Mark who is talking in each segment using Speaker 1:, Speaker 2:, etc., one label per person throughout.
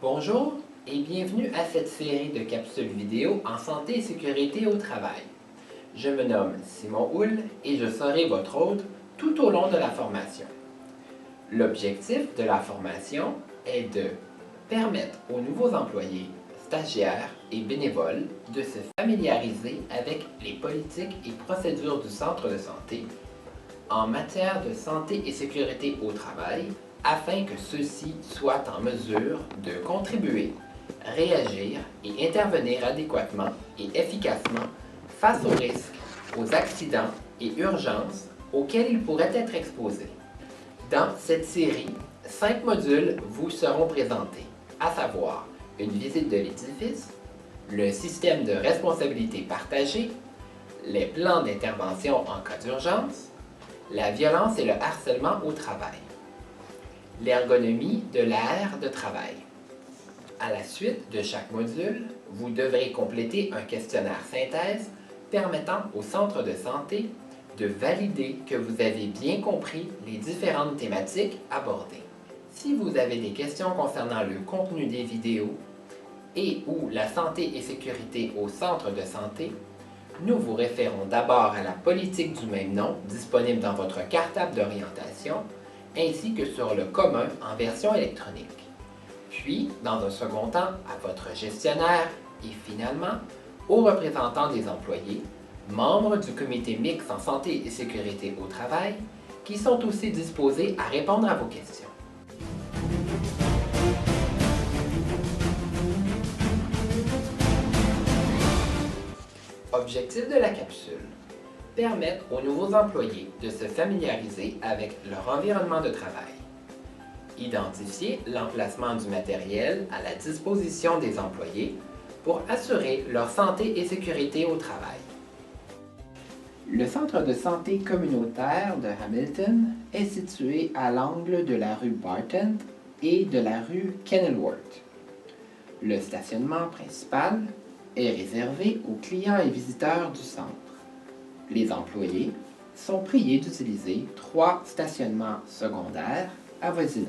Speaker 1: Bonjour et bienvenue à cette série de capsules vidéo en santé et sécurité au travail. Je me nomme Simon Houle et je serai votre hôte tout au long de la formation. L'objectif de la formation est de permettre aux nouveaux employés, stagiaires et bénévoles de se familiariser avec les politiques et procédures du centre de santé en matière de santé et sécurité au travail afin que ceux-ci soient en mesure de contribuer, réagir et intervenir adéquatement et efficacement face aux risques, aux accidents et urgences auxquels ils pourraient être exposés. Dans cette série, 5 modules vous seront présentés, à savoir une visite de l'édifice, le système de responsabilité partagée, les plans d'intervention en cas d'urgence, la violence et le harcèlement au travail, l'ergonomie de l'aire de travail. À la suite de chaque module, vous devrez compléter un questionnaire synthèse permettant au centre de santé de valider que vous avez bien compris les différentes thématiques abordées. Si vous avez des questions concernant le contenu des vidéos et ou la santé et sécurité au centre de santé, nous vous référons d'abord à la politique du même nom disponible dans votre cartable d'orientation ainsi que sur le commun en version électronique. Puis, dans un second temps, à votre gestionnaire et finalement aux représentants des employés, membres du comité mixte en santé et sécurité au travail, qui sont aussi disposés à répondre à vos questions. Objectif de la capsule: permettre aux nouveaux employés de se familiariser avec leur environnement de travail. Identifier l'emplacement du matériel à la disposition des employés pour assurer leur santé et sécurité au travail. Le centre de santé communautaire de Hamilton est situé à l'angle de la rue Barton et de la rue Kenilworth. Le stationnement principal est réservé aux clients et visiteurs du centre. Les employés sont priés d'utiliser 3 stationnements secondaires avoisinants.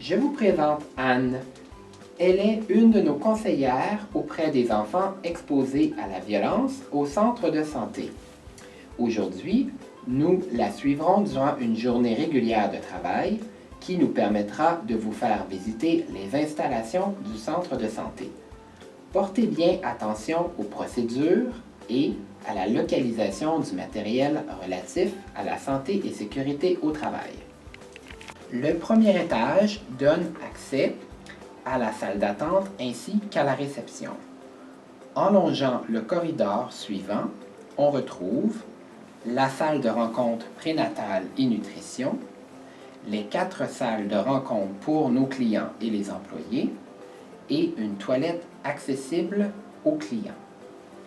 Speaker 1: Je vous présente Anne. Elle est une de nos conseillères auprès des enfants exposés à la violence au centre de santé. Aujourd'hui, nous la suivrons durant une journée régulière de travail qui nous permettra de vous faire visiter les installations du centre de santé. Portez bien attention aux procédures et à la localisation du matériel relatif à la santé et sécurité au travail. Le premier étage donne accès à la salle d'attente ainsi qu'à la réception. En longeant le corridor suivant, on retrouve la salle de rencontre prénatale et nutrition, les 4 salles de rencontre pour nos clients et les employés, et une toilette accessible aux clients.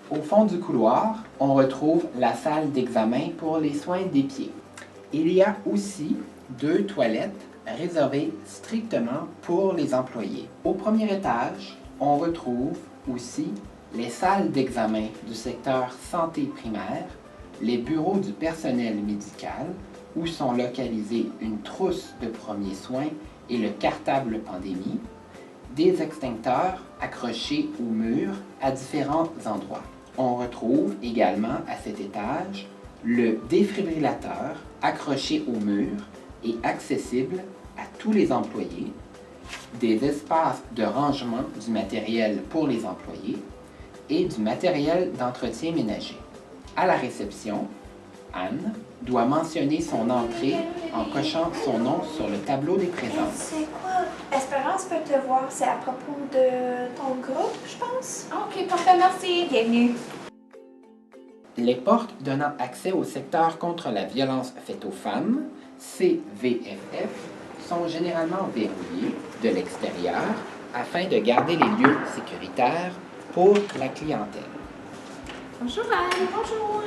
Speaker 1: Au fond du couloir, on retrouve la salle d'examen pour les soins des pieds. Il y a aussi 2 toilettes réservées strictement pour les employés. Au premier étage, on retrouve aussi les salles d'examen du secteur santé primaire, les bureaux du personnel médical, où sont localisés une trousse de premiers soins et le cartable pandémie, des extincteurs accrochés au mur à différents endroits. On retrouve également à cet étage le défibrillateur accroché au mur et accessible à tous les employés, des espaces de rangement du matériel pour les employés et du matériel d'entretien ménager. À la réception, Anne doit mentionner son entrée en cochant son nom sur le tableau des présences.
Speaker 2: C'est quoi? Espérance peut te voir, c'est à propos de ton groupe, je pense. Ok, parfait, merci. Bienvenue.
Speaker 1: Les portes donnant accès au secteur contre la violence faite aux femmes, CVFF, sont généralement verrouillées de l'extérieur afin de garder les lieux sécuritaires pour la clientèle.
Speaker 2: Bonjour Anne. Bonjour.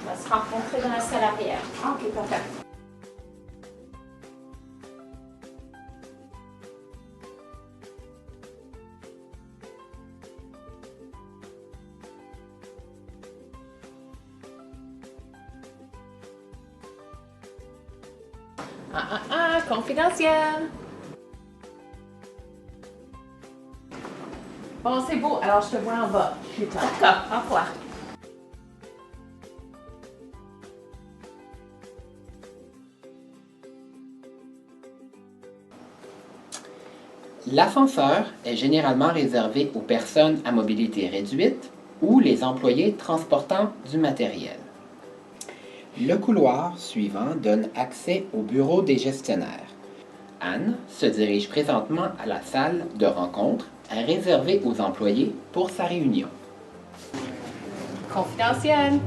Speaker 2: On va se rencontrer dans la salle arrière. Ok, parfait.
Speaker 3: Confidentiel. Bon, c'est beau. Alors, je te vois en bas. Plus tard.
Speaker 2: D'accord, au revoir.
Speaker 1: L'ascenseur est généralement réservé aux personnes à mobilité réduite ou les employés transportant du matériel. Le couloir suivant donne accès au bureau des gestionnaires. Anne se dirige présentement à la salle de rencontre réservée aux employés pour sa réunion.
Speaker 3: Confidentiel.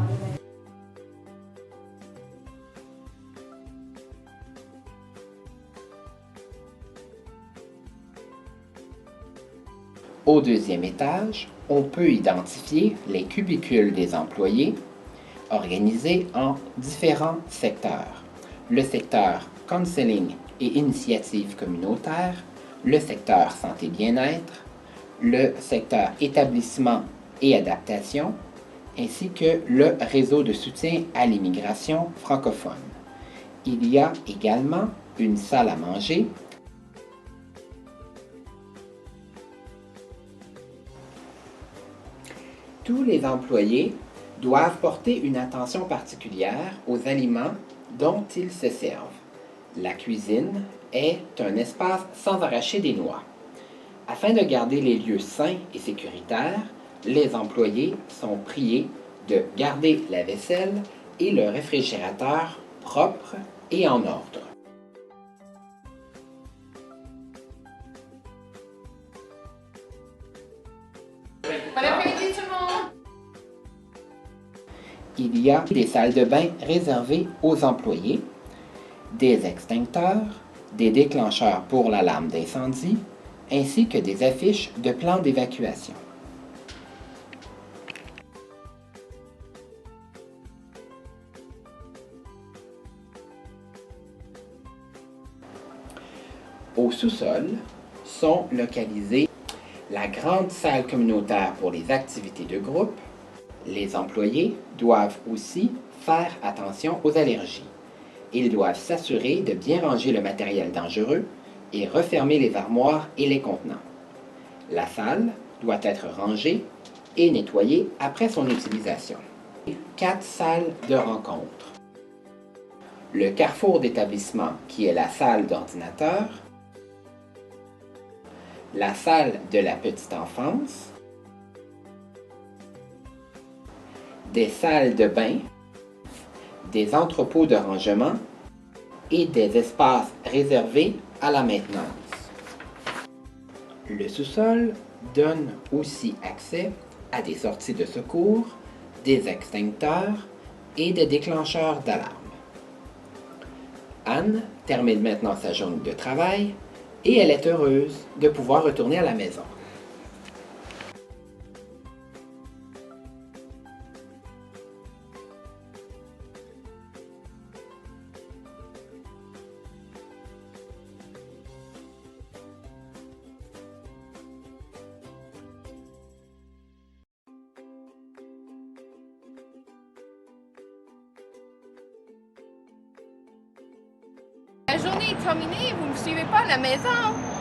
Speaker 1: Au deuxième étage, on peut identifier les cubicules des employés organisés en différents secteurs. Le secteur counseling et initiatives communautaires, le secteur santé-bien-être, le secteur établissement et adaptation, ainsi que le réseau de soutien à l'immigration francophone. Il y a également une salle à manger. Tous les employés doivent porter une attention particulière aux aliments dont ils se servent. La cuisine est un espace sans arracher des noix. Afin de garder les lieux sains et sécuritaires, les employés sont priés de garder la vaisselle et le réfrigérateur propres et en ordre.
Speaker 3: Bon après-midi tout le monde!
Speaker 1: Il y a des salles de bain réservées aux employés, des extincteurs, des déclencheurs pour l'alarme d'incendie, ainsi que des affiches de plans d'évacuation. Au sous-sol sont localisées la grande salle communautaire pour les activités de groupe. Les employés doivent aussi faire attention aux allergies. Ils doivent s'assurer de bien ranger le matériel dangereux et refermer les armoires et les contenants. La salle doit être rangée et nettoyée après son utilisation. 4 salles de rencontre. Le carrefour d'établissement qui est la salle d'ordinateur, la salle de la petite enfance, des salles de bain, des entrepôts de rangement et des espaces réservés à la maintenance. Le sous-sol donne aussi accès à des sorties de secours, des extincteurs et des déclencheurs d'alarme. Anne termine maintenant sa journée de travail et elle est heureuse de pouvoir retourner à la maison.
Speaker 3: La journée est terminée, vous ne me suivez pas à la maison.